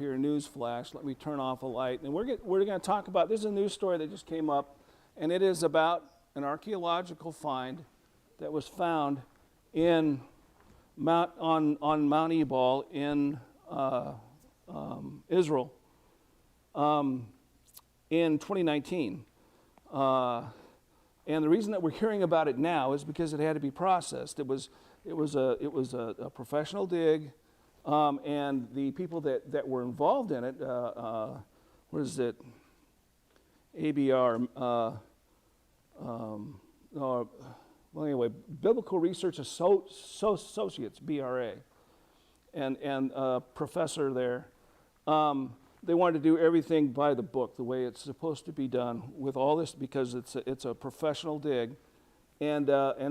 here, news flash. Let me turn off a light. And we're going to talk about, this is a news story that just came up, and it is about an archaeological find that was found on Mount Ebal in Israel in 2019. And the reason that we're hearing about it now is because it had to be processed. It was a professional dig, and the people that were involved in it, what is it? ABR. Well, anyway, Biblical Research Associates, BRA, and a professor there. They wanted to do everything by the book, the way it's supposed to be done with all this, because it's a professional dig, and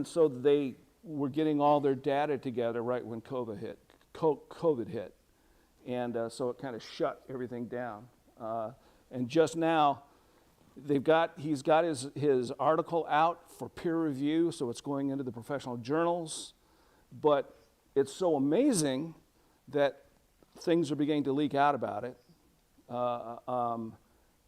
so they were getting all their data together right when COVID hit, and so it kind of shut everything down. And just now, he's got his article out for peer review, so it's going into the professional journals, but it's so amazing that things are beginning to leak out about it.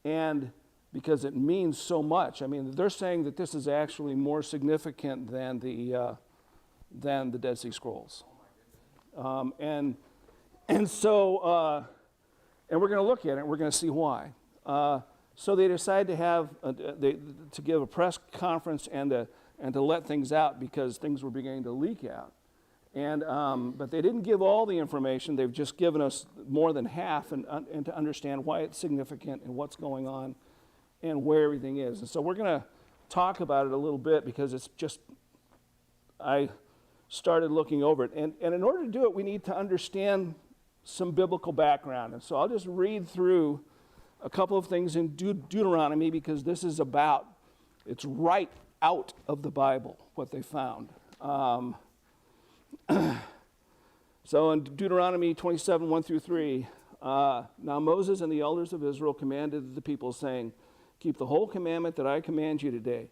And because it means so much. I mean, they're saying that this is actually more significant than the Dead Sea Scrolls. And so we're going to look at it, and we're going to see why. So they decided to have to give a press conference and to let things out because things were beginning to leak out. And but they didn't give all the information. They've just given us more than half, and to understand why it's significant and what's going on and where everything is. And so we're going to talk about it a little bit because it's just, I started looking over it. And in order to do it, we need to understand some biblical background. And so I'll just read through a couple of things in Deuteronomy, because this is it's right out of the Bible, what they found. So in Deuteronomy 27, 1 through 3, now Moses and the elders of Israel commanded the people, saying, keep the whole commandment that I command you today.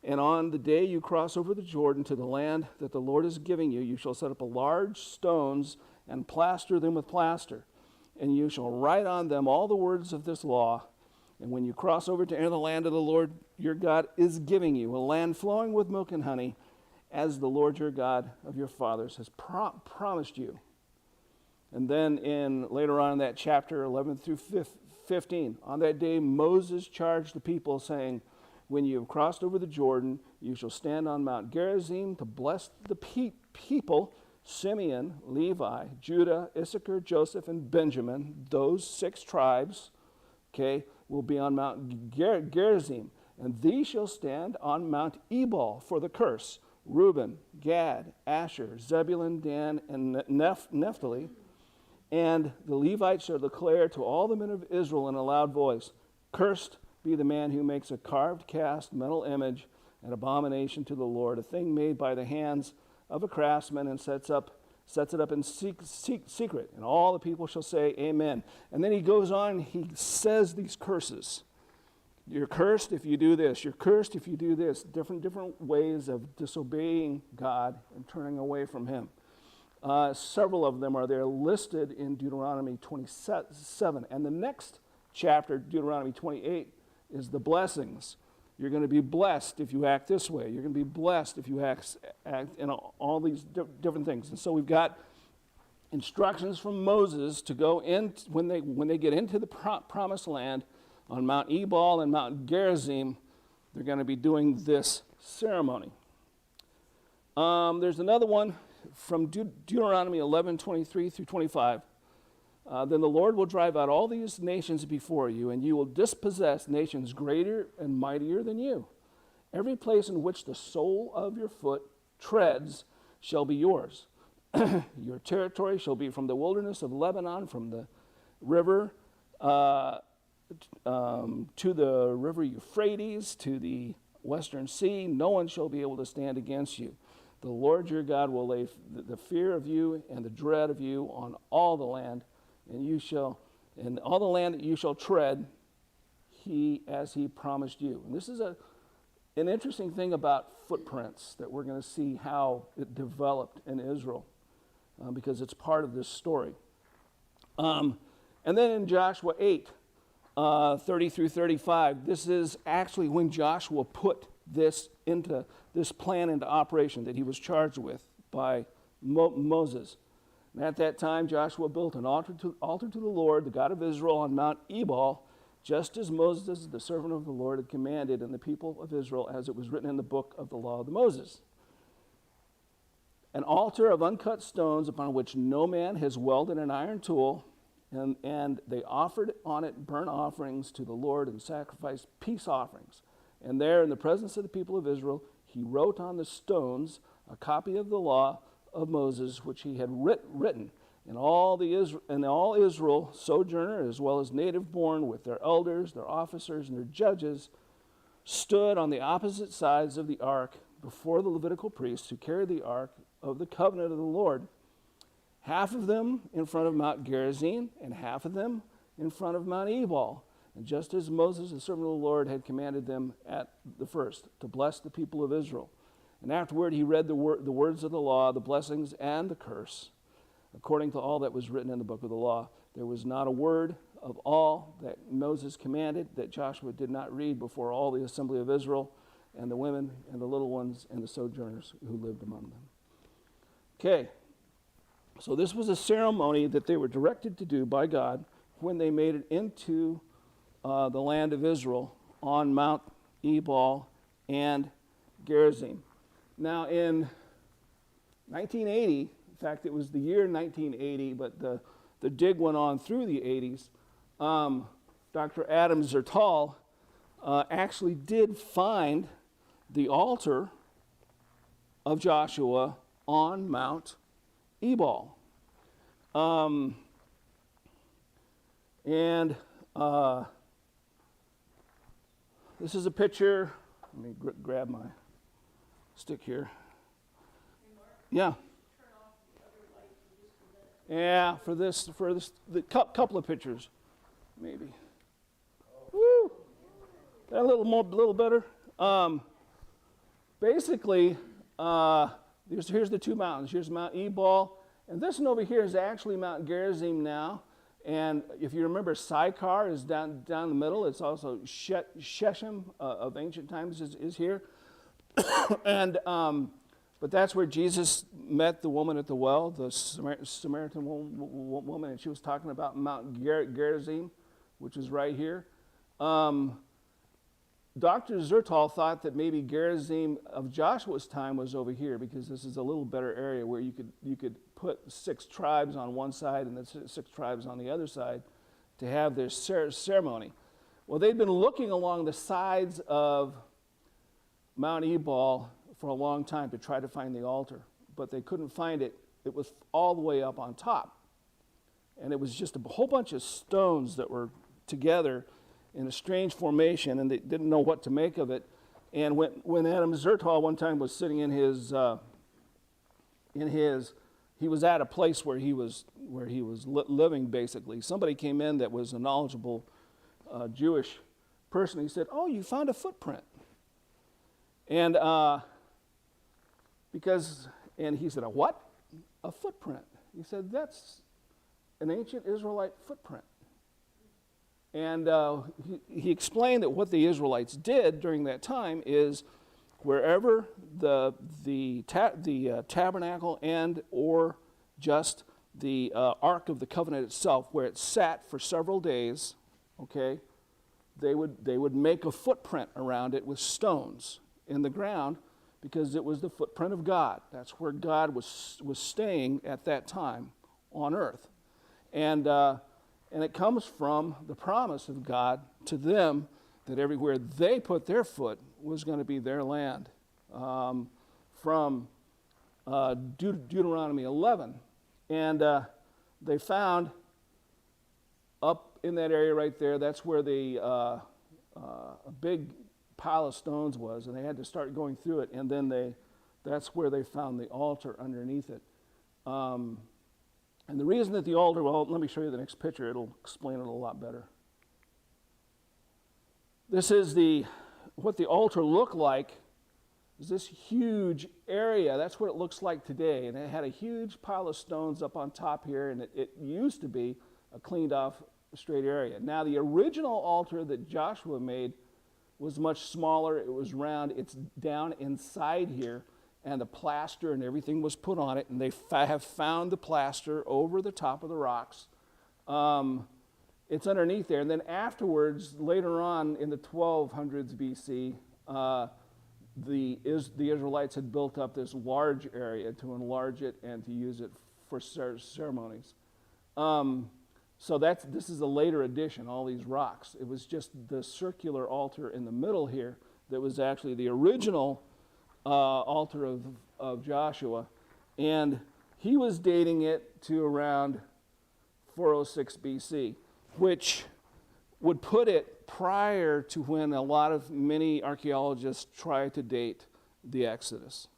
And on the day you cross over the Jordan to the land that the Lord is giving you, you shall set up large stones and plaster them with plaster. And you shall write on them all the words of this law. And when you cross over to enter the land of the Lord your God is giving you, a land flowing with milk and honey, as the Lord your God of your fathers has promised you. And then later on in that chapter 11 through 15, on that day Moses charged the people, saying, when you have crossed over the Jordan, you shall stand on Mount Gerizim to bless the people, Simeon, Levi, Judah, Issachar, Joseph, and Benjamin. Those 6 tribes, will be on Mount Gerizim. And these shall stand on Mount Ebal for the curse. Reuben, Gad, Asher, Zebulun, Dan, and Naphtali. And the Levites shall declare to all the men of Israel in a loud voice, cursed be the man who makes a carved cast metal image, an abomination to the Lord, a thing made by the hands of a craftsman, and sets it up in secret. And all the people shall say, amen. And then he goes on, he says these curses. You're cursed if you do this. You're cursed if you do this. Different ways of disobeying God and turning away from him. Several of them are there listed in Deuteronomy 27. And the next chapter, Deuteronomy 28, is the blessings. You're going to be blessed if you act this way. You're going to be blessed if you act in all these different things. And so we've got instructions from Moses to go in when they get into the promised land. On Mount Ebal and Mount Gerizim, they're going to be doing this ceremony. There's another one from Deuteronomy 11, 23 through 25. Then the Lord will drive out all these nations before you, and you will dispossess nations greater and mightier than you. Every place in which the sole of your foot treads shall be yours. Your territory shall be from the wilderness of Lebanon, from the river to the river Euphrates, to the western sea. No one shall be able to stand against you. The Lord your God will lay the fear of you and the dread of you on all the land, and all the land that you shall tread, as he promised you. And this is an interesting thing about footprints that we're going to see how it developed in Israel, because it's part of this story. And then in Joshua 8, 30 through 35, this is actually when Joshua put this plan into operation that he was charged with by Moses. And at that time, Joshua built an altar to the Lord, the God of Israel, on Mount Ebal, just as Moses, the servant of the Lord, had commanded, and the people of Israel, as it was written in the book of the law of Moses. An altar of uncut stones upon which no man has welded an iron tool, and they offered on it burnt offerings to the Lord and sacrificed peace offerings. And there, in the presence of the people of Israel, he wrote on the stones a copy of the law of Moses, which he had written. And all Israel, sojourner as well as native born, with their elders, their officers, and their judges, stood on the opposite sides of the ark before the Levitical priests who carried the ark of the covenant of the Lord. Half of them in front of Mount Gerizim, and half of them in front of Mount Ebal. And just as Moses, the servant of the Lord, had commanded them at the first, to bless the people of Israel. And afterward he read the words of the law, the blessings and the curse, according to all that was written in the book of the law. There was not a word of all that Moses commanded that Joshua did not read before all the assembly of Israel, and the women and the little ones and the sojourners who lived among them. Okay. So this was a ceremony that they were directed to do by God when they made it into the land of Israel on Mount Ebal and Gerizim. Now in 1980, in fact it was the year 1980, but the dig went on through the 80s, Dr. Adam Zertal actually did find the altar of Joshua on Mount Ebal. This is a picture. Let me grab my stick here. Yeah. Yeah, for this, the couple of pictures, maybe. Woo! That a little better. Basically, here's the two mountains. Here's Mount Ebal, and this one over here is actually Mount Gerizim now. And if you remember, Sychar is down the middle. It's also Shechem of ancient times is here. And but that's where Jesus met the woman at the well, the Samaritan woman, and she was talking about Mount Gerizim, which is right here. Dr. Zertal thought that maybe Gerizim of Joshua's time was over here, because this is a little better area where you could put 6 tribes on one side and then 6 tribes on the other side to have their ceremony. Well, they'd been looking along the sides of Mount Ebal for a long time to try to find the altar, but they couldn't find it. It was all the way up on top, and it was just a whole bunch of stones that were together in a strange formation, and they didn't know what to make of it. And when Adam Zertal one time was sitting he was at a place where he was living, basically. Somebody came in that was a knowledgeable Jewish person. He said, "Oh, you found a footprint." And he said, "A what? A footprint." He said, "That's an ancient Israelite footprint." And he explained that what the Israelites did during that time is wherever the tabernacle and or just the Ark of the Covenant itself, where it sat for several days, okay, they would make a footprint around it with stones in the ground, because it was the footprint of God. That's where God was staying at that time on earth. And it comes from the promise of God to them that everywhere they put their foot was going to be their land. From Deuteronomy 11. And they found up in that area right there, that's where a big pile of stones was, and they had to start going through it, and then that's where they found the altar underneath it. And the reason that the altar, well, let me show you the next picture. It'll explain it a lot better. This is what the altar looked like. Is this huge area. That's what it looks like today. And it had a huge pile of stones up on top here, and it used to be a cleaned off straight area. Now, the original altar that Joshua made was much smaller. It was round. It's down inside here, and the plaster and everything was put on it, and they have found the plaster over the top of the rocks. It's underneath there. And then afterwards, later on in the 1200s BC, the Israelites had built up this large area to enlarge it and to use it for ceremonies. So this is a later addition, all these rocks. It was just the circular altar in the middle here that was actually the original altar of Joshua. And he was dating it to around 406 BC, which would put it prior to when many archaeologists try to date the Exodus.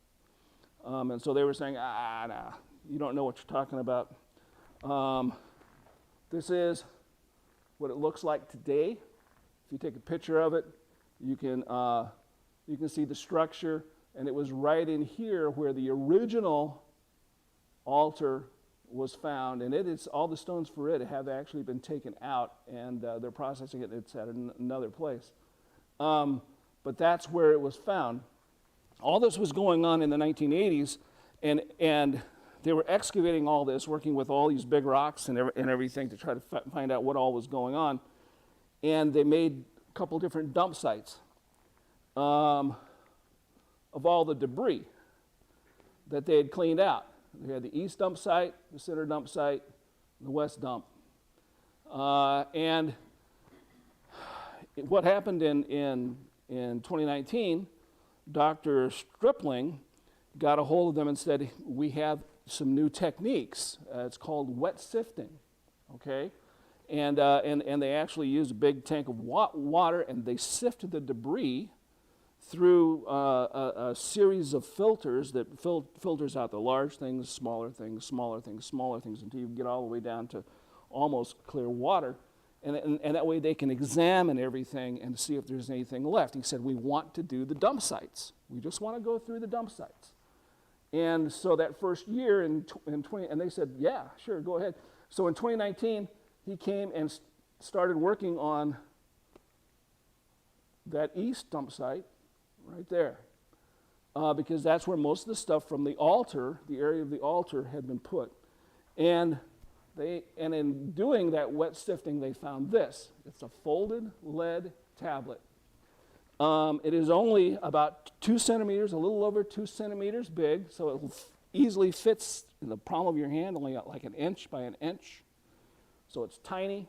And so they were saying, nah, you don't know what you're talking about. This is what it looks like today. If you take a picture of it, you can see the structure, and it was right in here where the original altar was found, and all the stones for it have actually been taken out, and they're processing it. It's at another place. But that's where it was found. All this was going on in the 1980s, and they were excavating all this, working with all these big rocks and everything to try to find out what all was going on. And they made a couple different dump sites of all the debris that they had cleaned out. They had the east dump site, the center dump site, the west dump. And what happened in 2019, Dr. Stripling got a hold of them and said, we have some new techniques. It's called wet sifting, okay? And they actually used a big tank of water, and they sifted the debris through a series of filters that filters out the large things, smaller things, smaller things, smaller things, until you get all the way down to almost clear water. And that way they can examine everything and see if there's anything left. He said, we want to do the dump sites. We just want to go through the dump sites. And so that first year in 20, and they said, yeah, sure, go ahead. So in 2019, he came and started working on that east dump site right there, because that's where most of the stuff from the altar, the area of the altar, had been put. And in doing that wet sifting, they found this. It's a folded lead tablet. It is only about 2 centimeters, a little over 2 centimeters big, so it easily fits in the palm of your hand, only like an inch by an inch. So it's tiny.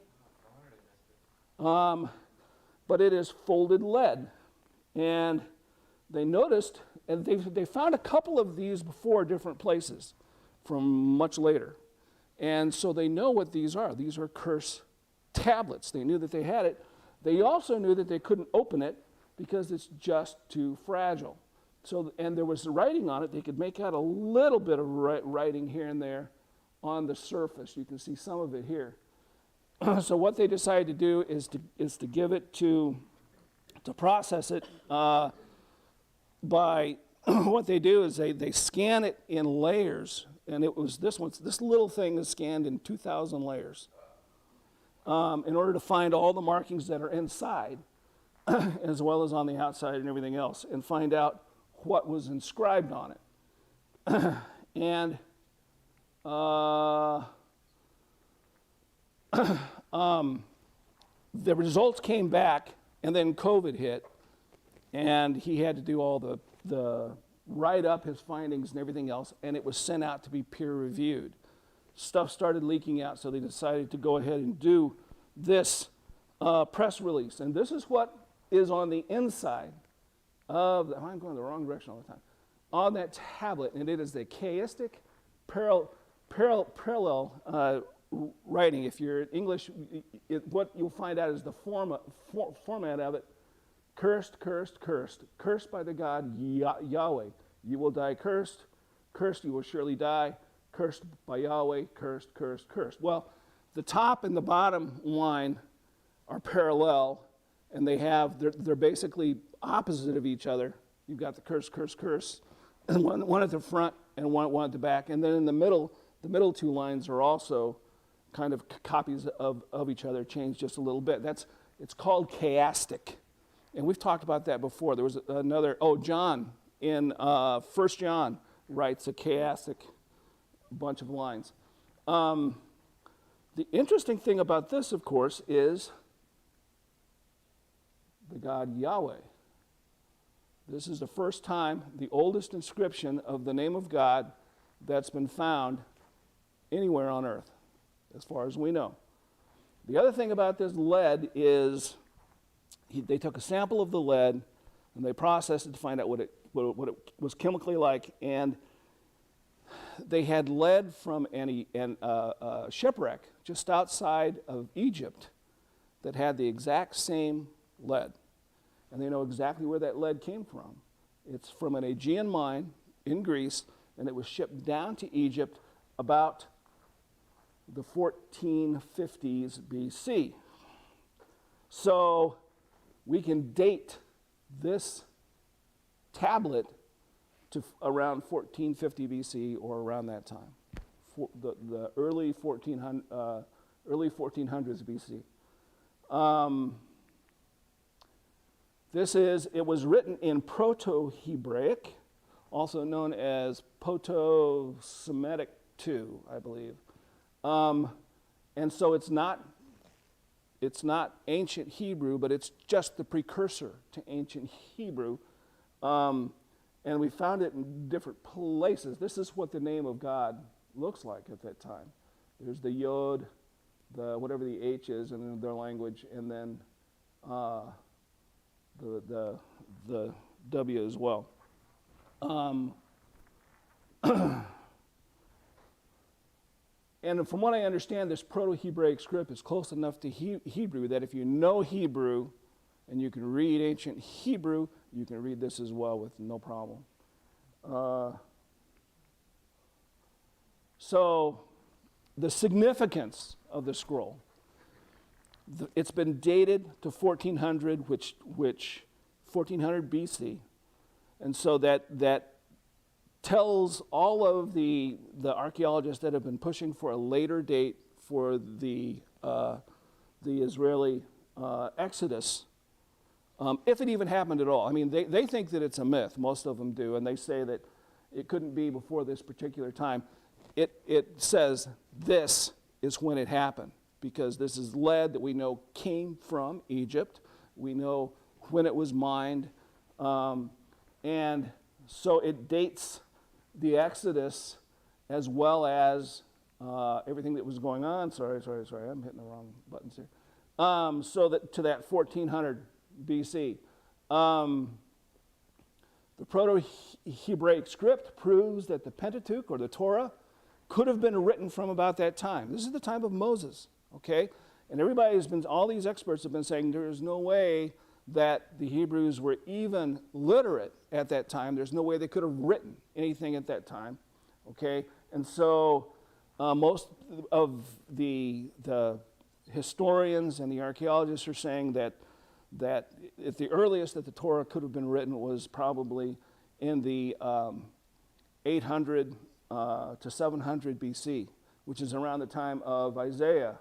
But it is folded lead. And they noticed, and they found a couple of these before different places from much later. And so they know what these are. These are curse tablets. They knew that they had it. They also knew that they couldn't open it because it's just too fragile. So, and there was writing on it. They could make out a little bit of writing here and there on the surface. You can see some of it here. So what they decided to do is to give it to process it by what they do is they scan it in layers, and it was this little thing is scanned in 2,000 layers in order to find all the markings that are inside as well as on the outside and everything else, and find out what was inscribed on it. And the results came back, and then COVID hit, and he had to do all the write up his findings and everything else, and it was sent out to be peer reviewed. Stuff started leaking out, so they decided to go ahead and do this press release. And this is what is on the inside of I'm going the wrong direction all the time, on that tablet, and it is the chaistic parallel writing. If you're English, what you'll find out is the format of it. Cursed, cursed, cursed. Cursed by the God Yahweh. You will die cursed. Cursed, you will surely die. Cursed by Yahweh. Cursed, cursed, cursed. Well, the top and the bottom line are parallel, and they're basically opposite of each other. You've got the curse, curse, curse, and one at the front and one at the back. And then in the middle two lines are also kind of copies of each other, changed just a little bit. It's called chiastic. And we've talked about that before. There was another, John in 1 John writes a chiastic bunch of lines. The interesting thing about this, of course, is the God Yahweh. This is the first time, the oldest inscription of the name of God that's been found anywhere on earth, as far as we know. The other thing about this lead is they took a sample of the lead and they processed it to find out what it was chemically like, and they had lead from a shipwreck just outside of Egypt that had the exact same lead. And they know exactly where that lead came from. It's from an Aegean mine in Greece, and it was shipped down to Egypt about the 1450s BC. So we can date this tablet to around 1450 BC or around that time, the early 1400s BC. It was written in Proto-Hebraic, also known as Proto-Semitic II, I believe. And so it's not ancient Hebrew, but it's just the precursor to ancient Hebrew. And we found it in different places. This is what the name of God looks like at that time. There's the Yod, whatever the H is in their language, and then the W as well. And from what I understand, this Proto-Hebraic script is close enough to Hebrew that if you know Hebrew and you can read ancient Hebrew, you can read this as well with no problem. So the significance of the scroll. It's been dated to 1400, which 1400 BC, and so that tells all of the archaeologists that have been pushing for a later date for the Israeli Exodus, if it even happened at all. I mean, they think that it's a myth. Most of them do, and they say that it couldn't be before this particular time. It says this is when it happened, because this is lead that we know came from Egypt. We know when it was mined, and so it dates the Exodus as well as everything that was going on. Sorry, I'm hitting the wrong buttons here. So that to that 1400 BC. The Proto-Hebraic script proves that the Pentateuch, or the Torah, could have been written from about that time. This is the time of Moses, okay? And all these experts have been saying there is no way that the Hebrews were even literate at that time. There's no way they could have written anything at that time, okay? And so most of the historians and the archaeologists are saying that at the earliest that the Torah could have been written was probably in the 800 to 700 BC, which is around the time of Isaiah,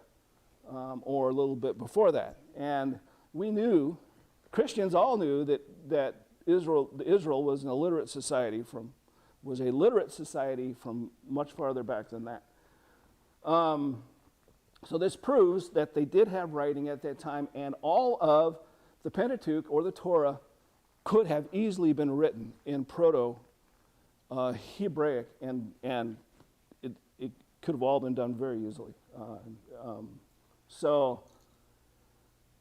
or a little bit before that. And we knew, Christians all knew that Israel was an illiterate society from much farther back than that. So this proves that they did have writing at that time, and all of the Pentateuch, or the Torah, could have easily been written in Proto-Hebraic, and it could have all been done very easily. So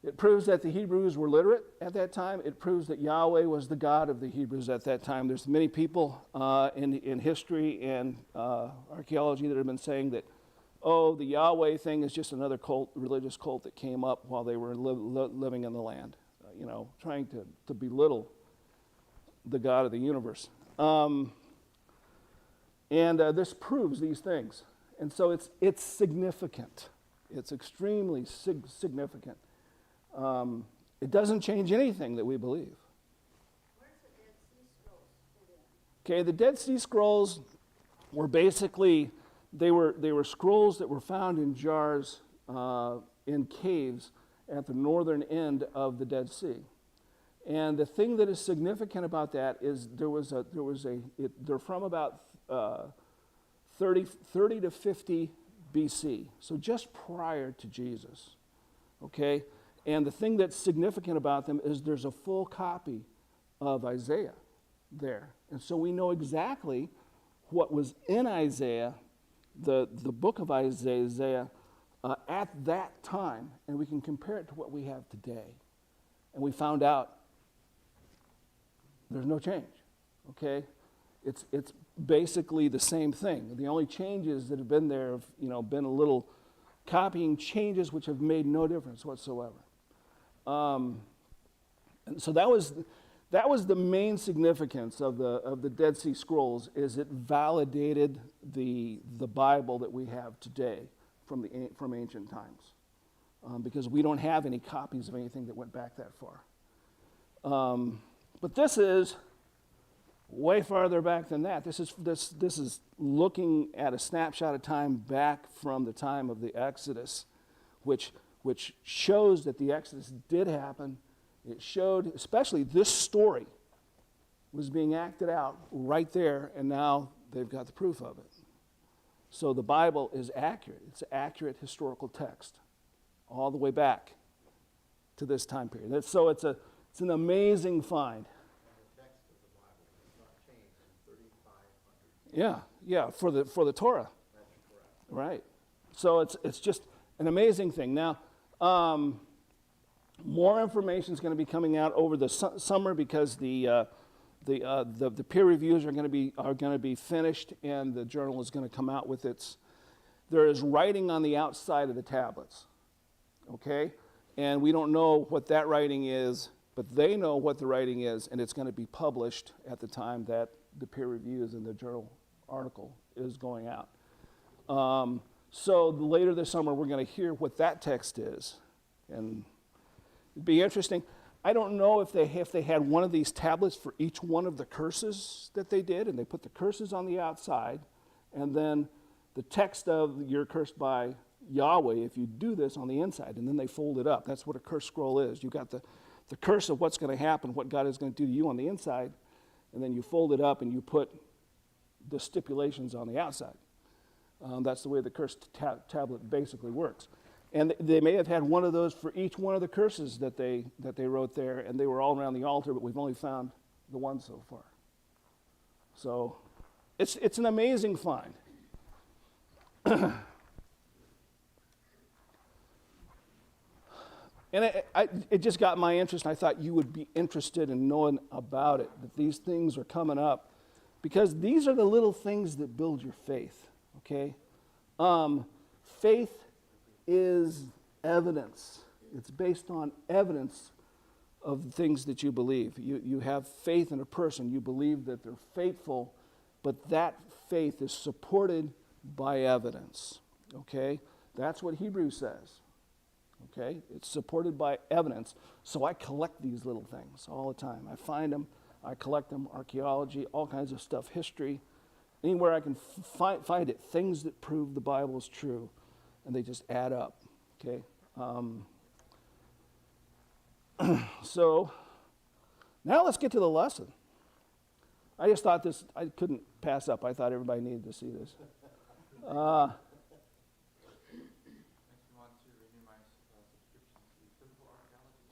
it proves that the Hebrews were literate at that time. It proves that Yahweh was the God of the Hebrews at that time. There's many people in history and archaeology that have been saying that, the Yahweh thing is just another religious cult that came up while they were living in the land, trying to belittle the God of the universe. And this proves these things. And so it's significant. It's extremely significant. It doesn't change anything that we believe. Where's the Dead Sea Scrolls fit in? Okay, the Dead Sea Scrolls were basically They were scrolls that were found in jars in caves at the northern end of the Dead Sea. And the thing that is significant about that is they're from about 30 to 50 BC, so just prior to Jesus, okay? And the thing that's significant about them is there's a full copy of Isaiah there. And so we know exactly what was in Isaiah, the book of Isaiah, at that time, and we can compare it to what we have today. And we found out there's no change, okay? It's basically the same thing. The only changes that have been there have, been a little copying changes which have made no difference whatsoever. And so that was the main significance of the Dead Sea Scrolls, is it validated the Bible that we have today from ancient times, because we don't have any copies of anything that went back that far. But this is way farther back than that. This is looking at a snapshot of time back from the time of the Exodus, which shows that the Exodus did happen. It showed, especially this story was being acted out right there, and now they've got the proof of it. So the Bible is accurate. It's an accurate historical text all the way back to this time period. So it's an amazing find. Yeah, for the Torah. Right. So it's just an amazing thing. Now, more information is going to be coming out over the summer, because the peer reviews are going to be finished, and the journal is going to come out with there is writing on the outside of the tablets. Okay? And we don't know what that writing is, but they know what the writing is, and it's going to be published at the time that the peer reviews and the journal article is going out. So later this summer, we're going to hear what that text is, and it'd be interesting. I don't know if they had one of these tablets for each one of the curses that they did, and they put the curses on the outside, and then the text of "you're cursed by Yahweh if you do this" on the inside, and then they fold it up. That's what a curse scroll is. You got the curse of what's going to happen, what God is going to do to you on the inside, and then you fold it up and you put the stipulations on the outside. That's the way the curse tablet basically works. And they may have had one of those for each one of the curses that they wrote there, and they were all around the altar, but we've only found the one so far. So it's an amazing find. And it just got my interest, and I thought you would be interested in knowing about it, that these things are coming up, because these are the little things that build your faith, okay? Faith is evidence. It's based on evidence of the things that you believe. You have faith in a person. You believe that they're faithful, but that faith is supported by evidence, okay? That's what Hebrews says. Okay, it's supported by evidence. So I collect these little things all the time. I find them, I collect them, archaeology, all kinds of stuff, history, anywhere I can find it, things that prove the Bible is true, and they just add up. Okay, so now let's get to the lesson. I just thought this, I couldn't pass up. I thought everybody needed to see this.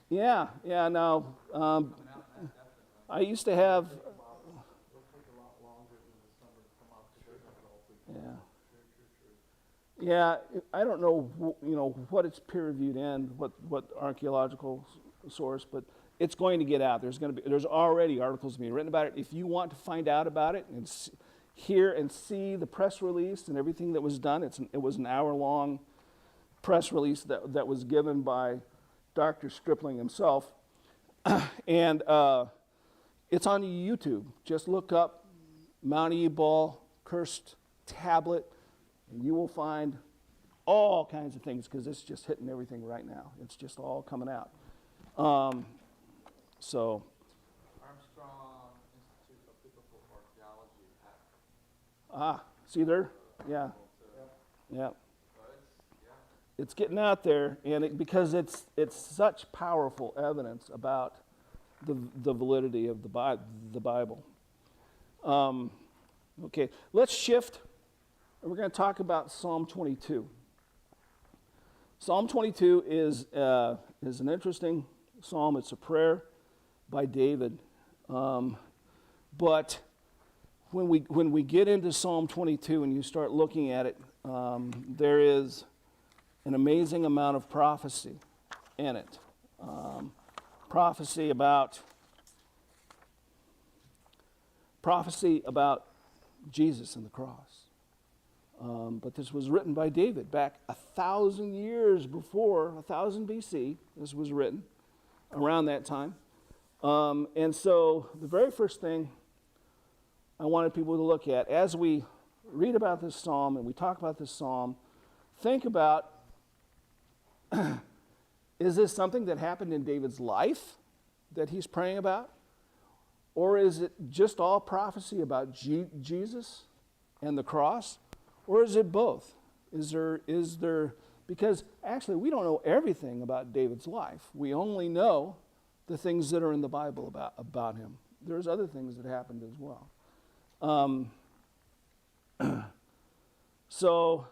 Yeah, no. I used to have. Yeah, I don't know, what it's peer reviewed in, what archaeological source, but it's going to get out. There's already articles being written about it. If you want to find out about it and hear and see the press release and everything that was done, it was an hour-long press release that was given by Dr. Stripling himself, and it's on YouTube. Just look up Mount Ebal cursed tablet, and you will find all kinds of things, because it's just hitting everything right now. It's just all coming out. So. Armstrong Institute of Biblical Archaeology. See there? Yeah. Yeah. So yeah. It's getting out there, and because it's such powerful evidence about the validity of the Bible. Okay, let's shift, and we're going to talk about Psalm 22. Psalm 22 is an interesting psalm. It's a prayer by David, but when we get into Psalm 22 and you start looking at it, there is an amazing amount of prophecy in it. Prophecy about Jesus and the cross. But this was written by David back 1,000 years before, 1000 BC. This was written around that time. And so the very first thing I wanted people to look at, as we read about this psalm and we talk about this psalm, think about, is this something that happened in David's life that he's praying about? Or is it just all prophecy about Jesus and the cross? Or is it both? Is there, because actually we don't know everything about David's life. We only know the things that are in the Bible about him. There's other things that happened as well. So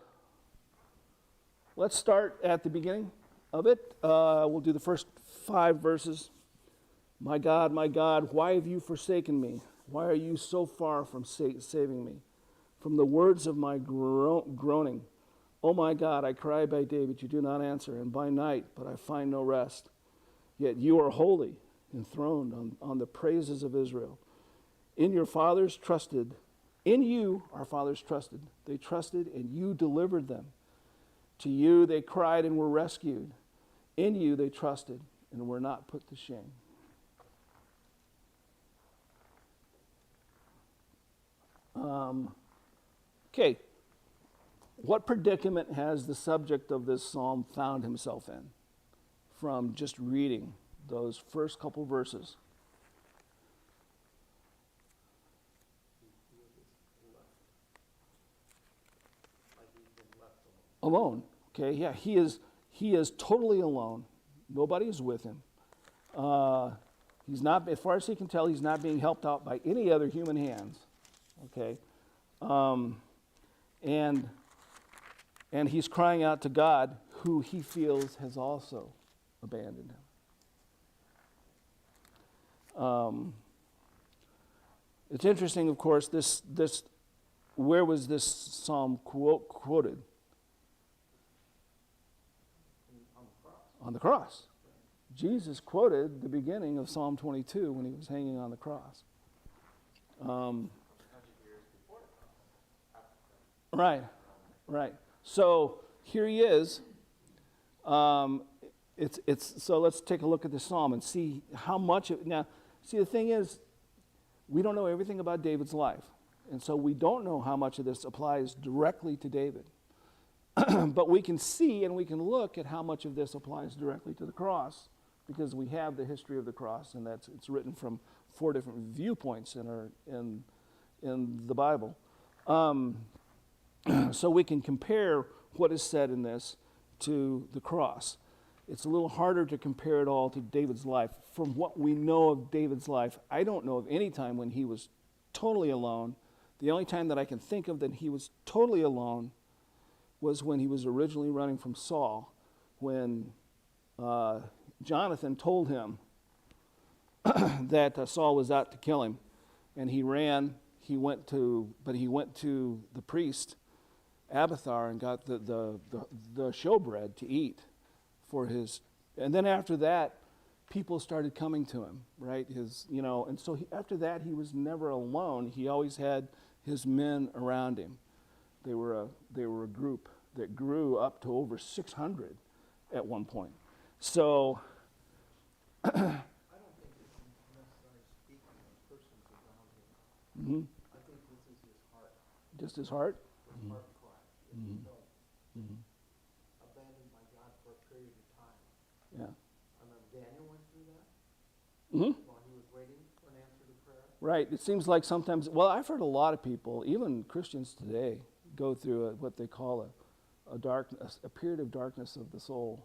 let's start at the beginning of it. We'll do the first 5 verses. My God, why have you forsaken me? Why are you so far from saving me? From the words of my groaning, oh my God, I cry by day, but you do not answer, and by night, but I find no rest. Yet you are holy, enthroned on the praises of Israel. In you our fathers trusted. They trusted, and you delivered them. To you they cried and were rescued. In you they trusted and were not put to shame. Okay, what predicament has the subject of this psalm found himself in from just reading those first couple verses? Alone. Okay, yeah, he is totally alone. Nobody is with him. He's not, as far as he can tell, he's not being helped out by any other human hands. Okay, and he's crying out to God, who he feels has also abandoned him. It's interesting, of course. This where was this psalm quoted? On the cross. Jesus quoted the beginning of Psalm 22 when he was hanging on the cross. Right. So here he is. So let's take a look at the psalm and see how much of, now, see, the thing is, we don't know everything about David's life. And so we don't know how much of this applies directly to David. But we can see and we can look at how much of this applies directly to the cross, because we have the history of the cross, and it's written from 4 different viewpoints in the Bible. So we can compare what is said in this to the cross. It's a little harder to compare it all to David's life. From what we know of David's life, I don't know of any time when he was totally alone. The only time that I can think of that he was totally alone was when he was originally running from Saul, when Jonathan told him that Saul was out to kill him, and he ran. He went to the priest Abiathar and got the showbread to eat for his. And then after that, people started coming to him, right? And so after that, he was never alone. He always had his men around him. They were a group that grew up to over 600 at one point. So I don't think it's necessarily speaking of persons around him. I think this is his heart. Just his heart? His heart cry. You know, abandoned by God for a period of time. Yeah. I remember Daniel went through that while he was waiting for an answer to prayer. Right. It seems like sometimes, well, I've heard a lot of people, even Christians today, go through what they call a period of darkness of the soul,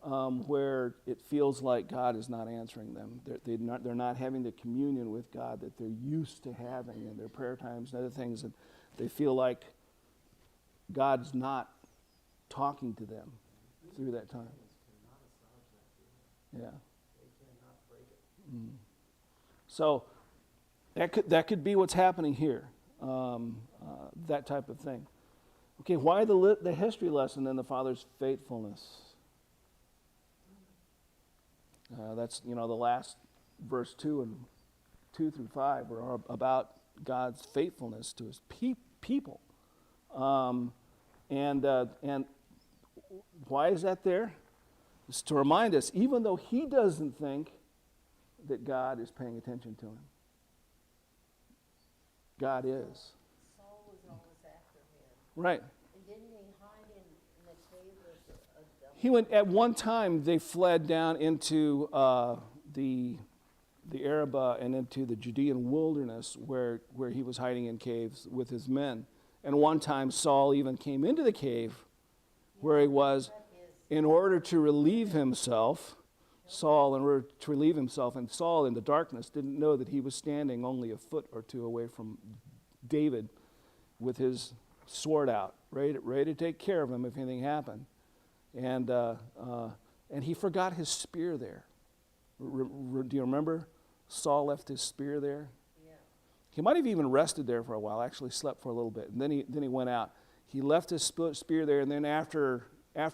where it feels like God is not answering them. They're not having the communion with God that they're used to having in their prayer times and other things, and they feel like God's not talking to them through that time. Cannot massage that feeling. Yeah. They cannot break it. So that could be what's happening here, that type of thing. Okay, why the history lesson in the Father's faithfulness? That's, the last verse 2 and 2 through 5 are about God's faithfulness to his people. And why is that there? It's to remind us, even though he doesn't think that God is paying attention to him, God is. Saul was always after him. Right. And didn't he hide in the cave with a He went, at one time, they fled down into the Arabah and into the Judean wilderness where he was hiding in caves with his men. And one time Saul even came into the cave where he was in order to relieve himself. Saul, in order to relieve himself, and Saul in the darkness didn't know that he was standing only a foot or two away from David with his sword out, ready to take care of him if anything happened. And he forgot his spear there. Do you remember? Saul left his spear there. Yeah. He might have even rested there for a while, actually slept for a little bit, and then he went out. He left his spear there, and then after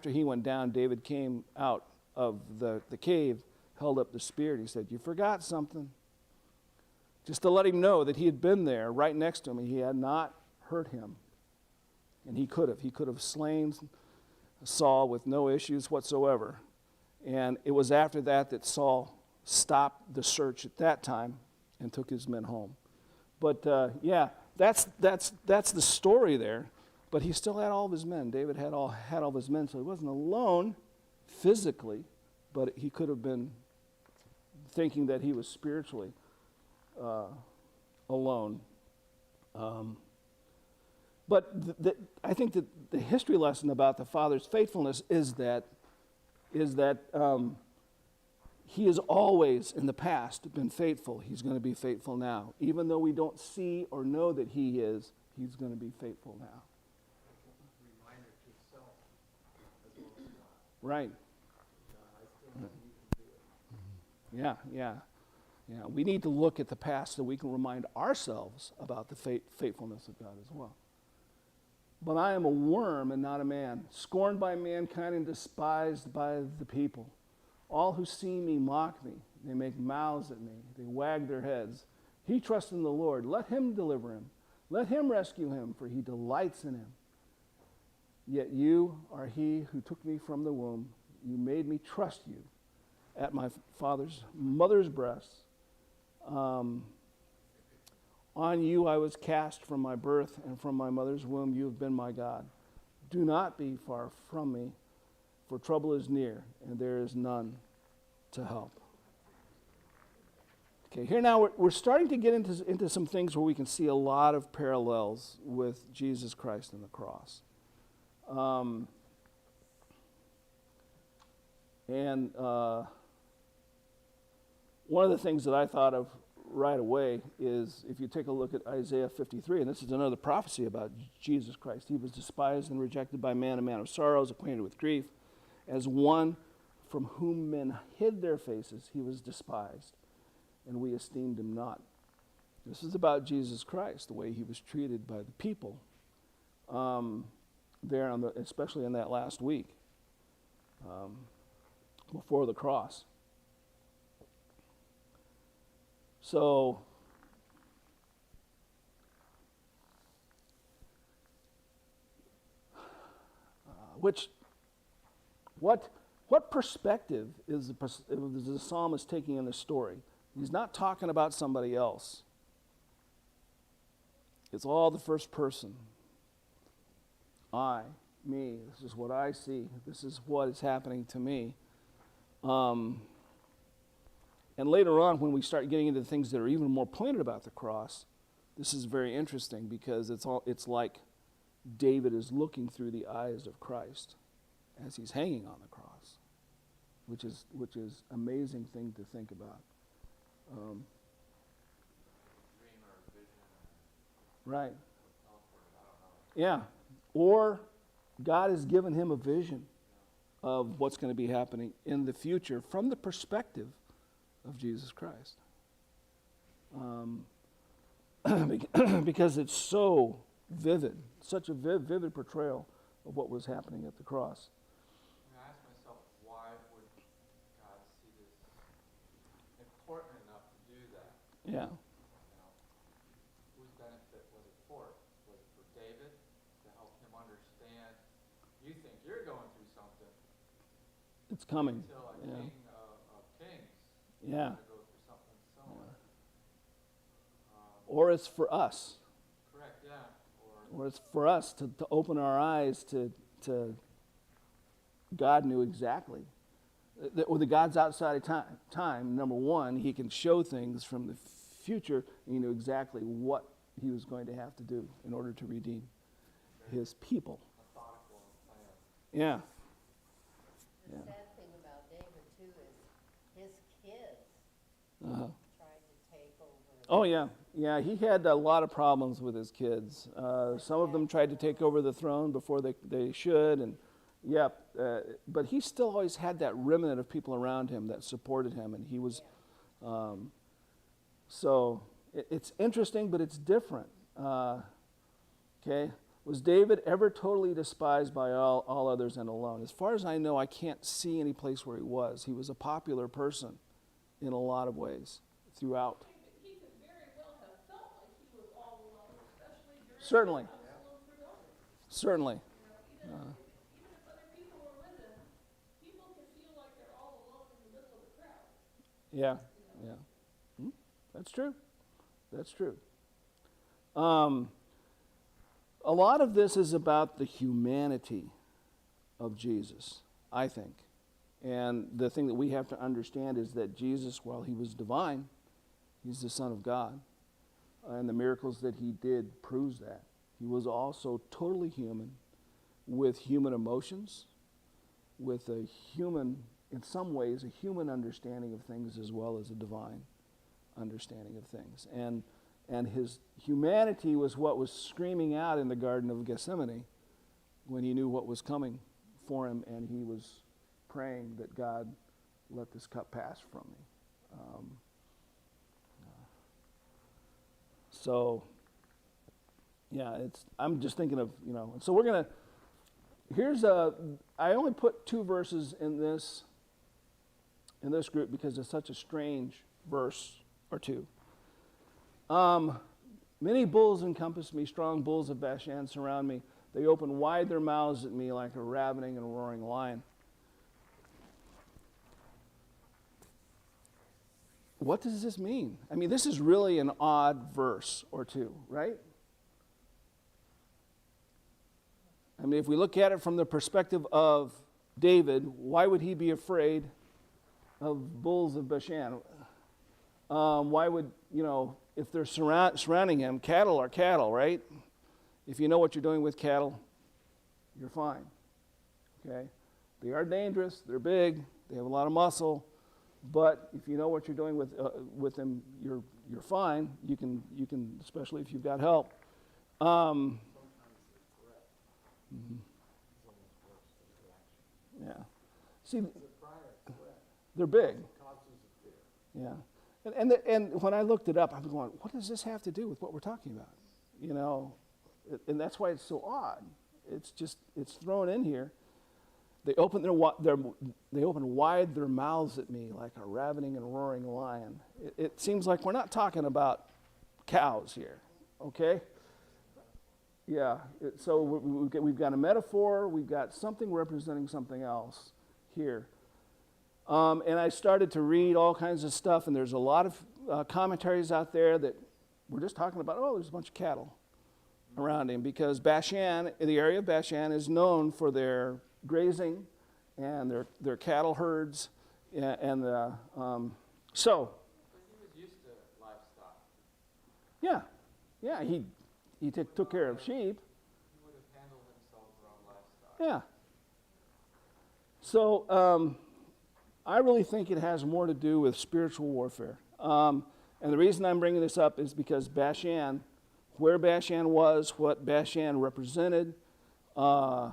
he went down, David came out of the cave, held up the spear, and he said, "You forgot something." Just to let him know that he had been there right next to him, and he had not hurt him. And he could have slain Saul with no issues whatsoever. And it was after that Saul stopped the search at that time and took his men home. But that's the story there. But he still had all of his men. David had all of his men, so he wasn't alone physically, but he could have been thinking that he was spiritually alone. But I think that the history lesson about the Father's faithfulness is that he has always in the past been faithful. He's going to be faithful now. Even though we don't see or know that he is, he's going to be faithful now. Reminder to self as well as God. Right. I still know you can do it. Yeah. We need to look at the past so we can remind ourselves about the faithfulness of God as well. But I am a worm and not a man, scorned by mankind and despised by the people. All who see me mock me. They make mouths at me. They wag their heads. He trusts in the Lord. Let him deliver him. Let him rescue him, for he delights in him. Yet you are he who took me from the womb. You made me trust you at my mother's breast. On you I was cast from my birth, and from my mother's womb you have been my God. Do not be far from me, for trouble is near, and there is none to help. Okay, here now we're starting to get into some things where we can see a lot of parallels with Jesus Christ and the cross. One of the things that I thought of right away is if you take a look at Isaiah 53, and this is another prophecy about Jesus Christ. He was despised and rejected by man, a man of sorrows, acquainted with grief. As one from whom men hid their faces, he was despised, and we esteemed him not. This is about Jesus Christ, the way he was treated by the people there, especially in that last week before the cross. So, what perspective is the psalmist taking in this story? He's not talking about somebody else. It's all the first person. I, me, this is what I see. This is what is happening to me. And later on, when we start getting into things that are even more pointed about the cross, this is very interesting because it's like David is looking through the eyes of Christ as he's hanging on the cross, which is amazing thing to think about. Dream or vision Right. or teleport, I don't know. Yeah. Or God has given him a vision of what's going to be happening in the future from the perspective of Jesus Christ. Because it's so vivid, such a vivid portrayal of what was happening at the cross. I ask myself, why would God see this important enough to do that? Yeah. You know, whose benefit was it for? Was it for David to help him understand? You think you're going through something It's coming. until a Yeah. king of kings Yeah. to go through something similar. Or it's for us. Correct, yeah. Or it's for us to open our eyes to God knew exactly. Or the God's outside of time, number one, he can show things from the future, and he knew exactly what he was going to have to do in order to redeem his people. Methodical plan. Yeah. The Yeah. sad thing about David too is his kids Uh-huh. tried to take over. Oh, yeah. Yeah, he had a lot of problems with his kids. Some of them tried to take over the throne before they should, and but he still always had that remnant of people around him that supported him, and he was. So it's interesting, but it's different. Okay, was David ever totally despised by all others and alone? As far as I know, I can't see any place where he was. He was a popular person in a lot of ways throughout. He could very well have felt like he was all alone, especially during Certainly. Absalom's rebellion. Certainly. Even if other people were with him, people can feel like they're all alone in the middle of the crowd. Yeah, yeah. That's true. That's true. A lot of this is about the humanity of Jesus, I think. And the thing that we have to understand is that Jesus, while he was divine, he's the Son of God. And the miracles that he did proves that. He was also totally human, with human emotions, with a human, in some ways, a human understanding of things as well as a divine understanding of things. And his humanity was what was screaming out in the Garden of Gethsemane when he knew what was coming for him, and he was praying that God let this cup pass from me. I'm just thinking of, and so we're going to, I only put 2 verses in this group because it's such a strange verse or 2. Many bulls encompass me, strong bulls of Bashan surround me. They open wide their mouths at me like a ravening and roaring lion. What does this mean? I mean, this is really an odd verse or 2, right? I mean, if we look at it from the perspective of David, why would he be afraid of bulls of Bashan? Why would, if they're surrounding him, cattle are cattle, right? If you know what you're doing with cattle, you're fine. Okay? They are dangerous, they're big, they have a lot of muscle, but if you know what you're doing with them, you're fine. You can, especially if you've got help. Sometimes the threat is almost worse than the action. Yeah. See, The prior threat they're big. causes a fear. Yeah. And when I looked it up, I'm going, what does this have to do with what we're talking about? And that's why it's so odd. It's thrown in here. They open wide their mouths at me like a ravening and roaring lion. It seems like we're not talking about cows here, okay? Yeah. So we've got a metaphor. We've got something representing something else here. And I started to read all kinds of stuff, and there's a lot of commentaries out there that we're just talking about, there's a bunch of cattle around him, because Bashan, the area of Bashan, is known for their grazing and their cattle herds, so. But he was used to livestock. Yeah, he took care of sheep. He would have Yeah. So I really think it has more to do with spiritual warfare. And the reason I'm bringing this up is because Bashan, where Bashan was, what Bashan represented, and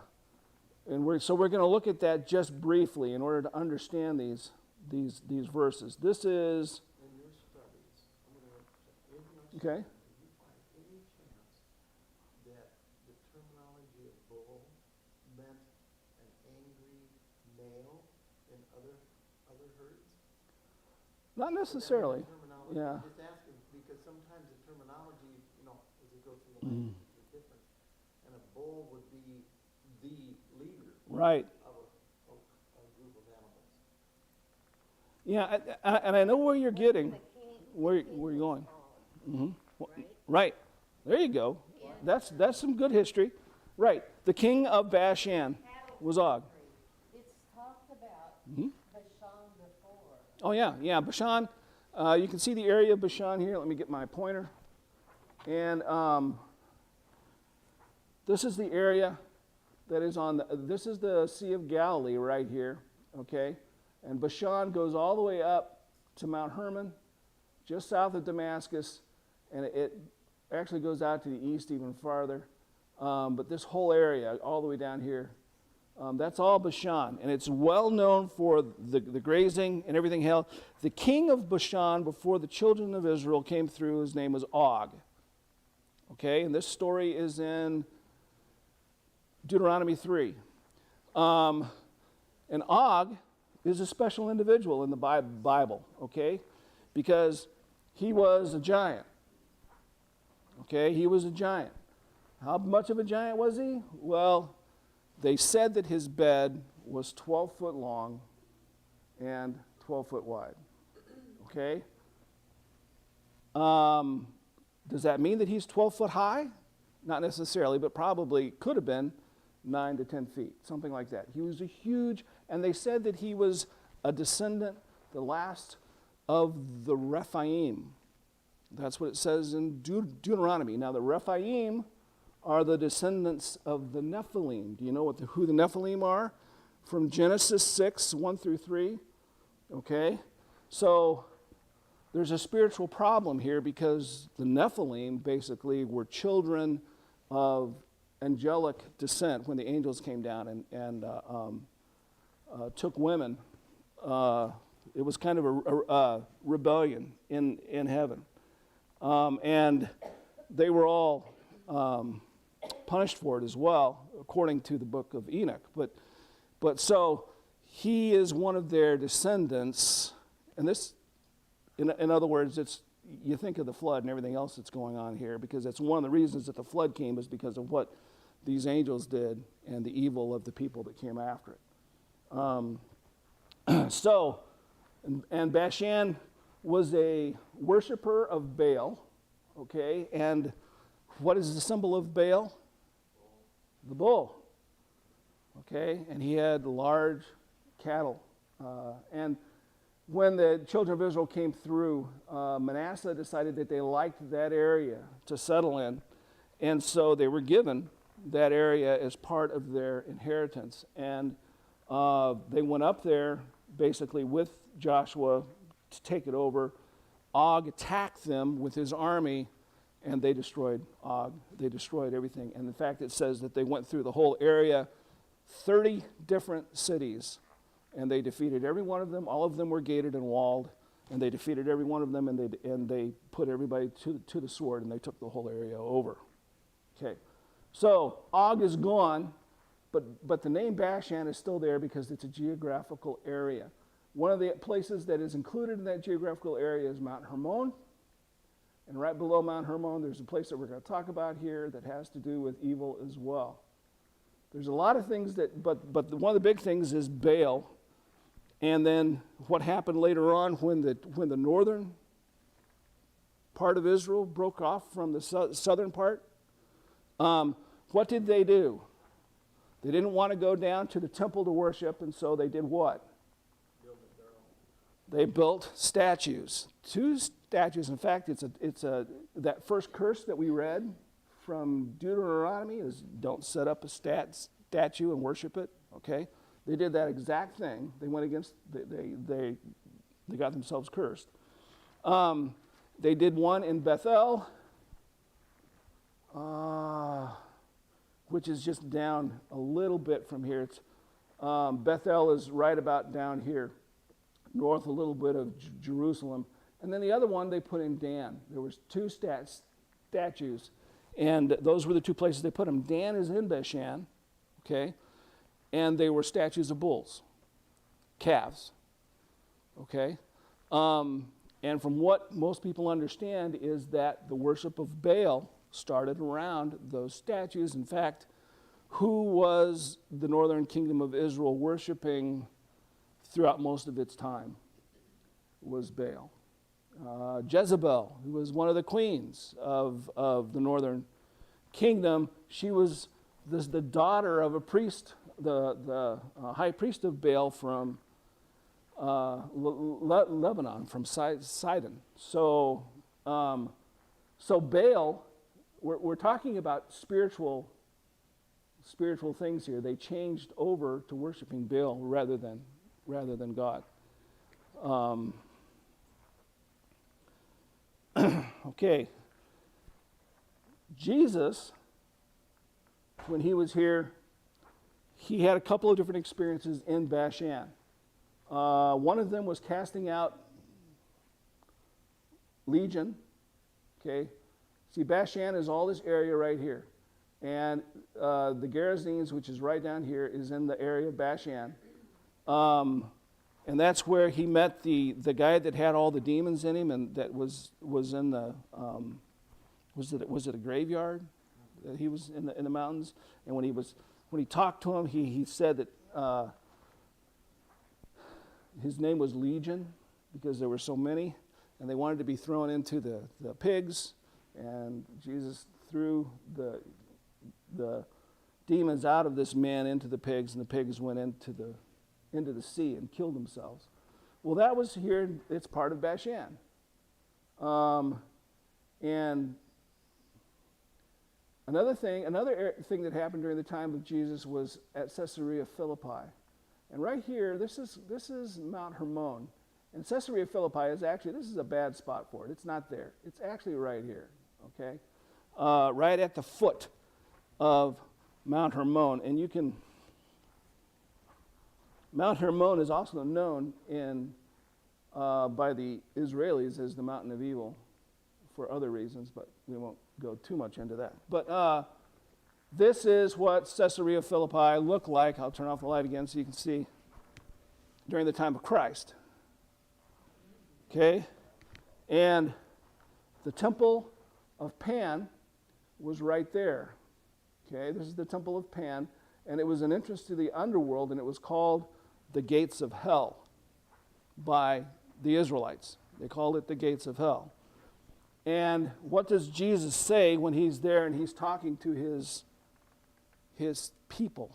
we're going to look at that just briefly in order to understand these verses. This is In your studies, I'm gonna, in your okay. studies, do you find any chance that the terminology of bull meant an angry male in other herds? Not Would that be the necessarily. terminology? Yeah. I'm just asking, because sometimes the terminology, as you go through the language, is different. And a bull would be the leader Right. of a group of animals. Yeah, and I know where you're getting. The king, Where the king you're was going. Og, Hmm. right? Right. There you go. That's some good history. Right. The king of Bashan was Og. It's talked about Mhm. Bashan before. Oh yeah. Bashan. You can see the area of Bashan here. Let me get my pointer. And this is the area that is on this is the Sea of Galilee right here. Okay. And Bashan goes all the way up to Mount Hermon, just south of Damascus, and it actually goes out to the east even farther. But this whole area, all the way down here, that's all Bashan, and it's well known for the grazing and everything else. The king of Bashan, before the children of Israel came through, his name was Og. Okay, and this story is in Deuteronomy 3. And Og is a special individual in the Bible, okay, because he was a giant. Okay, he was a giant. How much of a giant was he? Well, they said that his bed was 12 foot long and 12 foot wide. Okay? Does that mean that he's 12 foot high? Not necessarily, but probably could have been 9 to 10 feet, something like that. He was a huge, and they said that he was a descendant, the last of the Rephaim. That's what it says in Deuteronomy. Now, the Rephaim are the descendants of the Nephilim. Do you know who the Nephilim are? From Genesis 6, 1 through 3. Okay? So there's a spiritual problem here because the Nephilim basically were children of angelic descent when the angels came down and took women. It was kind of a rebellion in heaven. And they were all punished for it as well, according to the book of Enoch. But so he is one of their descendants, and this, in other words, you think of the flood and everything else that's going on here, because that's one of the reasons that the flood came is because of what these angels did and the evil of the people that came after it. And Bashan was a worshiper of Baal, okay, and what is the symbol of Baal? The bull. Okay, and he had large cattle. And when the children of Israel came through, Manasseh decided that they liked that area to settle in. And so they were given that area as part of their inheritance. And they went up there basically with Joshua to take it over. Og attacked them with his army, and they destroyed Og. They destroyed everything. And in fact, it says that they went through the whole area, 30 different cities, and they defeated every one of them. All of them were gated and walled, and they defeated every one of them, and they put everybody to the sword, and they took the whole area over. Okay, so Og is gone, but the name Bashan is still there because it's a geographical area. One of the places that is included in that geographical area is Mount Hermon. And right below Mount Hermon, there's a place that we're going to talk about here that has to do with evil as well. There's a lot of things but one of the big things is Baal. And then what happened later on when the northern part of Israel broke off from the southern part, what did they do? They didn't want to go down to the temple to worship, and so they did what? They built statues, 2 statues. In fact, it's that first curse that we read from Deuteronomy is don't set up a statue and worship it, okay? They did that exact thing. They went against, they got themselves cursed. They did one in Bethel, which is just down a little bit from here. It's, Bethel is right about down here, north a little bit of Jerusalem. And then the other one they put in Dan. There was two statues, and those were the two places they put them. Dan is in Bashan, okay? And they were statues of bulls, calves, okay? And from what most people understand is that the worship of Baal started around those statues. In fact, who was the northern kingdom of Israel worshiping throughout most of its time? Was Baal. Jezebel, who was one of the queens of the northern kingdom, she was the daughter of a priest, the high priest of Baal from Lebanon, from Sidon. So Baal, we're talking about spiritual things here. They changed over to worshiping Baal rather than God. Okay. Jesus, when he was here, he had a couple of different experiences in Bashan. One of them was casting out Legion. Okay. See, Bashan is all this area right here. And the Gerasenes, which is right down here, is in the area of Bashan. And that's where he met the guy that had all the demons in him, and that was in the was it a graveyard? He was in the mountains, and when he talked to him, he said that his name was Legion because there were so many, and they wanted to be thrown into the pigs, and Jesus threw the demons out of this man into the pigs, and the pigs went into the sea and killed themselves. Well, that was here. It's part of Bashan. And another thing that happened during the time of Jesus was at Caesarea Philippi. And right here, this is Mount Hermon. And Caesarea Philippi is actually, this is a bad spot for it. It's not there. It's actually right here, okay? Right at the foot of Mount Hermon. And you can, Mount Hermon is also known by the Israelis as the Mountain of Evil for other reasons, but we won't go too much into that. But this is what Caesarea Philippi looked like. I'll turn off the light again so you can see during the time of Christ. Okay? And the temple of Pan was right there. Okay? This is the temple of Pan, and it was an entrance to the underworld, and it was called the gates of hell by the Israelites. They called it the gates of hell. And what does Jesus say when he's there and he's talking to his people?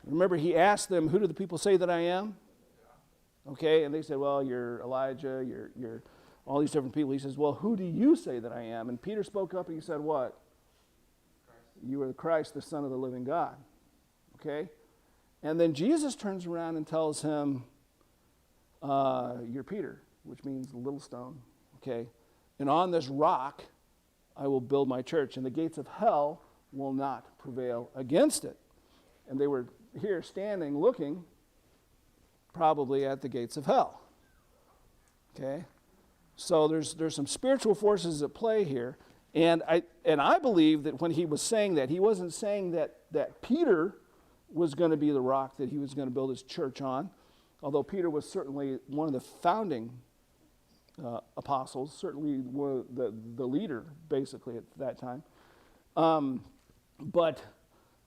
Remember, he asked them, who do the people say that I am? Okay, and they said, well, you're Elijah, you're all these different people. He says, well, who do you say that I am? And Peter spoke up and he said, what? Christ. You are the Christ, the Son of the living God. Okay? And then Jesus turns around and tells him, you're Peter, which means little stone. Okay? And on this rock, I will build my church, and the gates of hell will not prevail against it. And they were here standing, looking, probably at the gates of hell. Okay? So there's some spiritual forces at play here. And I believe that when he was saying that, he wasn't saying that Peter was going to be the rock that he was going to build his church on, although Peter was certainly one of the founding apostles, certainly the leader, basically, at that time. But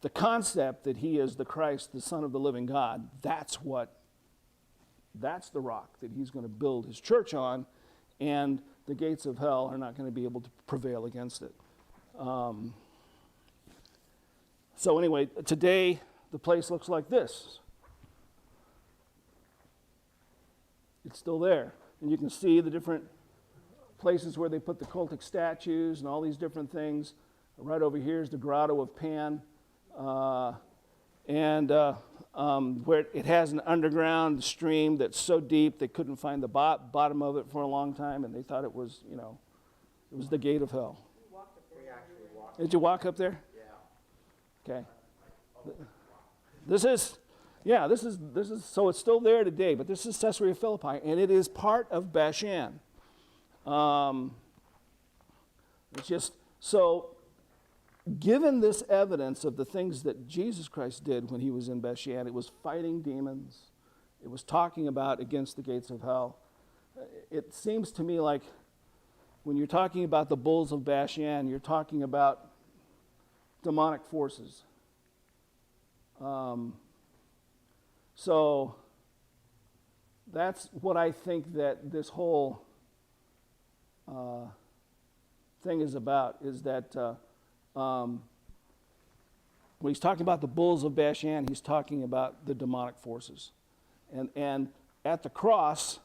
the concept that he is the Christ, the Son of the living God, that's the rock that he's going to build his church on, and the gates of hell are not going to be able to prevail against it. So anyway, today the place looks like this. It's still there. And you can see the different places where they put the cultic statues and all these different things. Right over here is the Grotto of Pan. Where it has an underground stream that's so deep they couldn't find the bottom of it for a long time, and they thought it was, it was the gate of hell. We actually walked. Did you walk up there? Yeah. Okay. This is, so it's still there today, but this is Caesarea Philippi, and it is part of Bashan. It's just, so given this evidence of the things that Jesus Christ did when he was in Bashan, it was fighting demons, it was talking about against the gates of hell. It seems to me like when you're talking about the bulls of Bashan, you're talking about demonic forces. So that's what I think that this whole thing is about, is that when he's talking about the bulls of Bashan, he's talking about the demonic forces. And at the cross,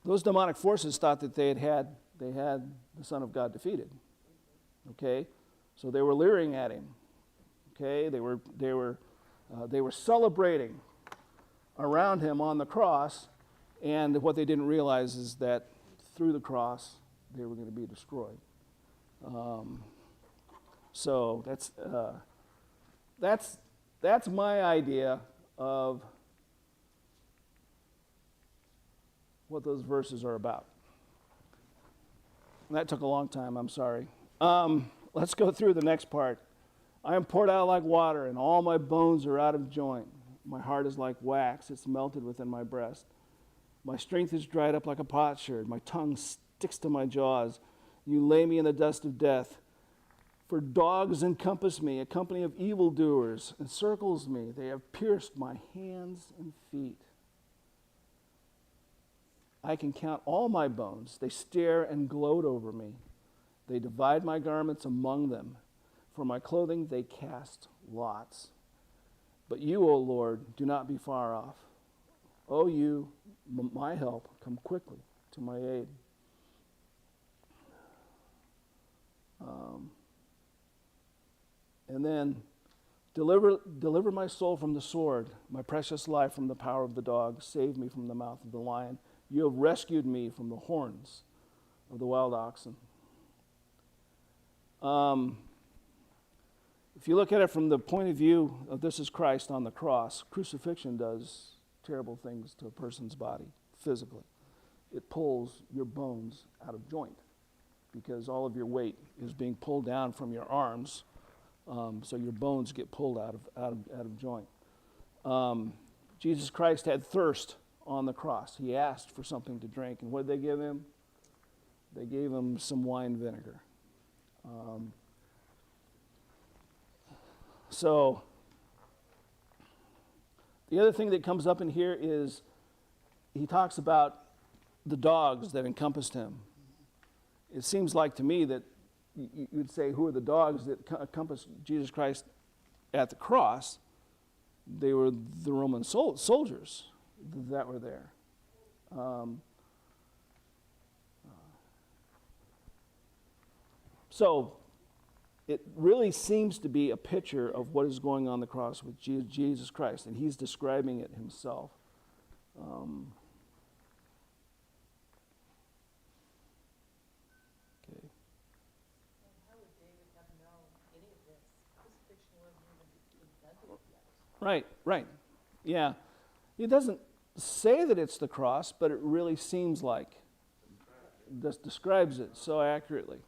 those demonic forces thought that they had the Son of God defeated. Okay? So they were leering at him. Okay? They were celebrating around him on the cross, and what they didn't realize is that through the cross, they were going to be destroyed. So that's my idea of what those verses are about. And that took a long time, I'm sorry. Let's go through the next part. I am poured out like water, and all my bones are out of joint. My heart is like wax, it's melted within my breast. My strength is dried up like a potsherd. My tongue sticks to my jaws. You lay me in the dust of death. For dogs encompass me, a company of evildoers encircles me. They have pierced my hands and feet. I can count all my bones. They stare and gloat over me. They divide my garments among them. For my clothing they cast lots. But you, O Lord, do not be far off. O you, my help, come quickly to my aid. And then, deliver my soul from the sword, my precious life from the power of the dog. Save me from the mouth of the lion. You have rescued me from the horns of the wild oxen. If you look at it from the point of view of this is Christ on the cross, crucifixion does terrible things to a person's body physically. It pulls your bones out of joint because all of your weight is being pulled down from your arms, so your bones get pulled out of joint. Jesus Christ had thirst on the cross. He asked for something to drink, and what did they give him? They gave him some wine vinegar. So the other thing that comes up in here is he talks about the dogs that encompassed him. It seems like to me that you'd say, who are the dogs that encompassed Jesus Christ at the cross? They were the Roman soldiers that were there. So it really seems to be a picture of what is going on the cross with Jesus Christ, and he's describing it himself. Okay. How would David have known any of this? Crucifixion wasn't even invented yet. Right. Yeah. It doesn't say that it's the cross, but it really seems like this describes it so accurately.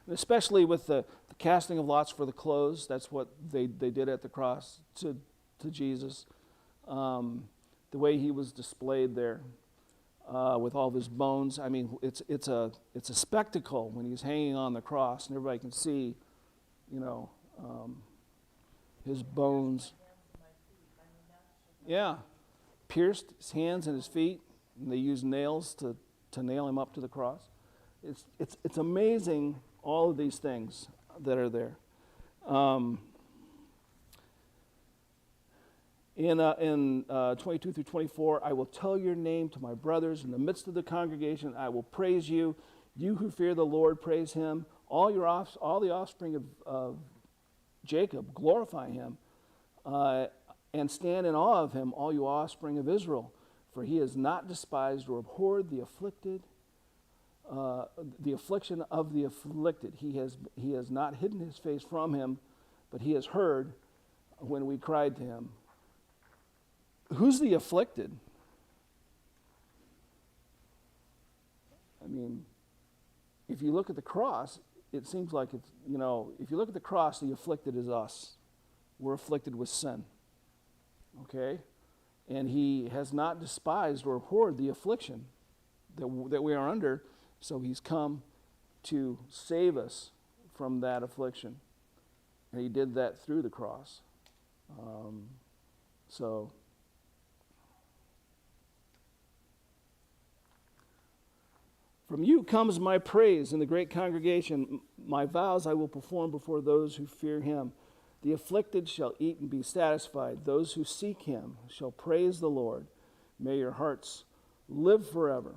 Especially with the casting of lots for the clothes. That's what they did at the cross to Jesus. The way he was displayed there with all of his bones. I mean, it's a spectacle when he's hanging on the cross and everybody can see, his bones. Yeah, pierced his hands and his feet, and they used nails to nail him up to the cross. It's amazing, all of these things that are there. In 22 through 24, I will tell your name to my brothers in the midst of the congregation. I will praise you. You who fear the Lord, praise him. all the offspring of Jacob, glorify him, and stand in awe of him, all you offspring of Israel. For he has not despised or abhorred the afflicted, the affliction of the afflicted. He has not hidden his face from him, but he has heard when we cried to him. Who's the afflicted? I mean, if you look at the cross, it seems like it's, if you look at the cross, the afflicted is us. We're afflicted with sin. Okay? And he has not despised or abhorred the affliction that we are under, so he's come to save us from that affliction. And he did that through the cross. From you comes my praise in the great congregation. My vows I will perform before those who fear him. The afflicted shall eat and be satisfied. Those who seek him shall praise the Lord. May your hearts live forever.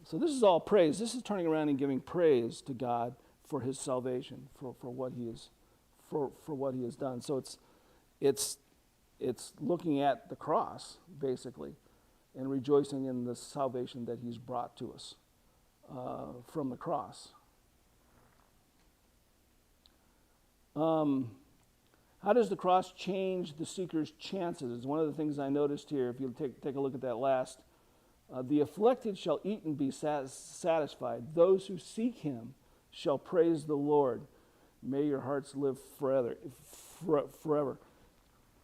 So this is all praise. This is turning around and giving praise to God for his salvation, for what he is, for what he has done. So it's looking at the cross, basically, and rejoicing in the salvation that he's brought to us from the cross. How does the cross change the seeker's chances? It's one of the things I noticed here. If you take a look at that last, the afflicted shall eat and be satisfied. Those who seek him shall praise the Lord. May your hearts live forever.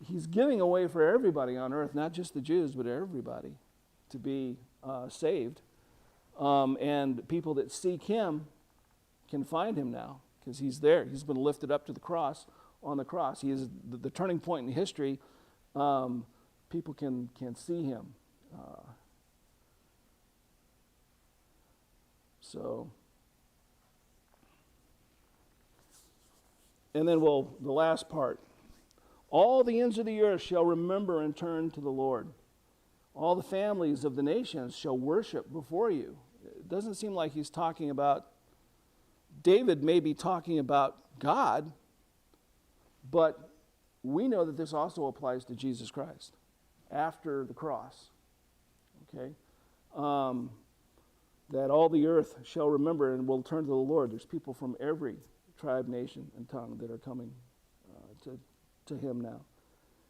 He's giving away for everybody on earth, not just the Jews, but everybody, to be saved. And people that seek him can find him now, because he's there. He's been lifted up to the cross, on the cross. He is the turning point in history. People can see him. And then the last part. All the ends of the earth shall remember and turn to the Lord. All the families of the nations shall worship before you. It doesn't seem like he's talking about, David may be talking about God, but we know that this also applies to Jesus Christ after the cross. Okay? That all the earth shall remember and will turn to the Lord. There's people from every tribe, nation, and tongue that are coming to him now.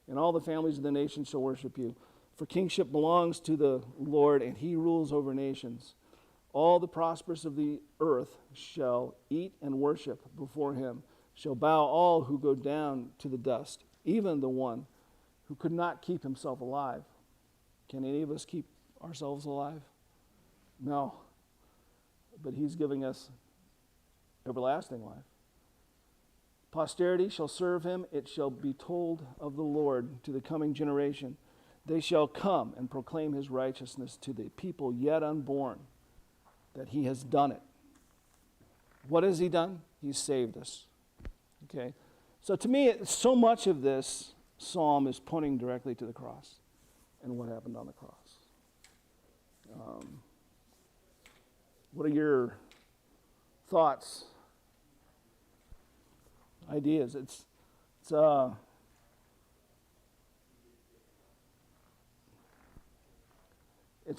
And all the families of the nations shall worship you. For kingship belongs to the Lord, and he rules over nations. All the prosperous of the earth shall eat and worship before him, shall bow all who go down to the dust, even the one who could not keep himself alive. Can any of us keep ourselves alive? No. But he's giving us everlasting life. Posterity shall serve him. It shall be told of the Lord to the coming generation. They shall come and proclaim his righteousness to the people yet unborn, that he has done it. What has he done? He's saved us. Okay? So to me, so much of this psalm is pointing directly to the cross and what happened on the cross. What are your thoughts, ideas? It's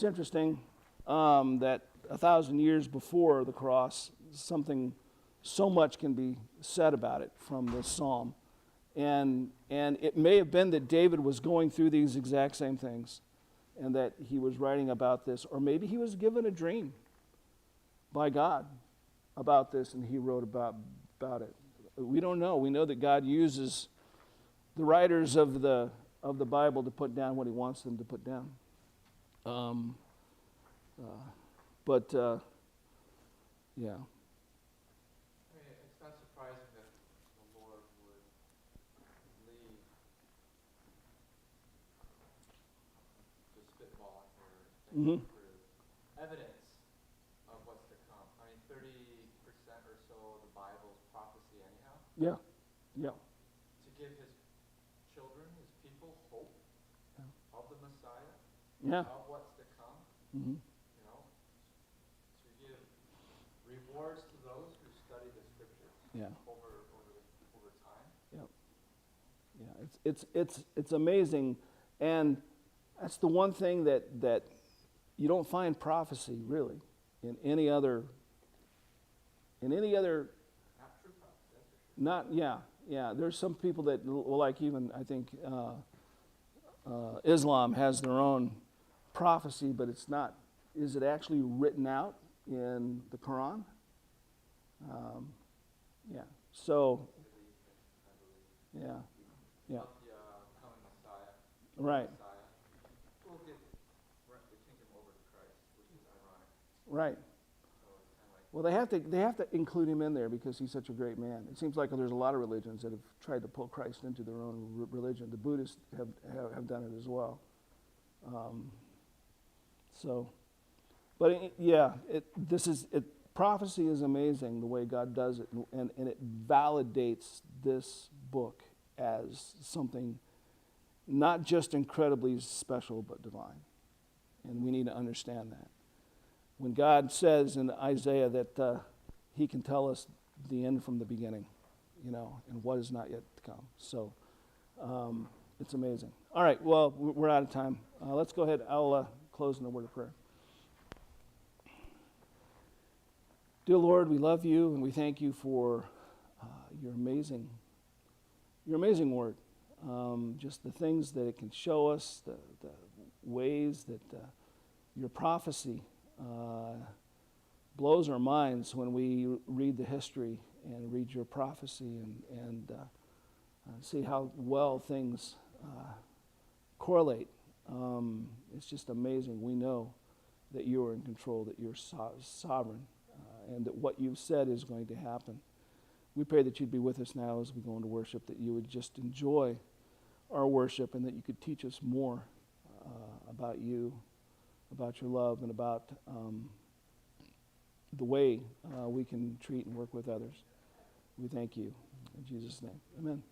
interesting that 1,000 years before the cross, so much can be said about it from this psalm. And it may have been that David was going through these exact same things and that he was writing about this, or maybe he was given a dream by God about this and he wrote about it. We don't know. We know that God uses the writers of the Bible to put down what he wants them to put down. Yeah. I mean, it's not surprising that the Lord would leave, just spitballing here, thinking through evidence of what's to come. I mean, 30% or so of the Bible is prophecy anyhow. Yeah. Yeah. To give his children, his people, hope of the Messiah, Yeah. of what's to come. Mm-hmm. You know, to give rewards to those who study the scriptures Yeah. over time. Yeah, it's amazing, and that's the one thing that you don't find prophecy really in any other. Not true prophecy, that's for sure. Not yeah. There's some people that well, like even I think Islam has their own prophecy, but it's not. Is it actually written out in the Quran? Yeah. So I believe. yeah, yeah. About the coming Messiah. Right. Messiah. We'll they change him over to Christ, which is ironic. Right. So it's kind of like, Well, they have to include him in there because he's such a great man. It seems like there's a lot of religions that have tried to pull Christ into their own religion. The Buddhists have done it as well. Prophecy is amazing the way God does it, and it validates this book as something not just incredibly special but divine. And we need to understand that. When God says in Isaiah that he can tell us the end from the beginning, and what is not yet to come. So it's amazing. All right, well, we're out of time. Let's go ahead. I'll close in a word of prayer. Dear Lord, we love you and we thank you for your amazing word. Just the things that it can show us, the ways that your prophecy blows our minds when we read the history and read your prophecy and see how well things correlate. It's just amazing. We know that you are in control, that you're sovereign, and that what you've said is going to happen. We pray that you'd be with us now as we go into worship, that you would just enjoy our worship and that you could teach us more about you, about your love, and about the way we can treat and work with others. We thank you. In Jesus' name, amen.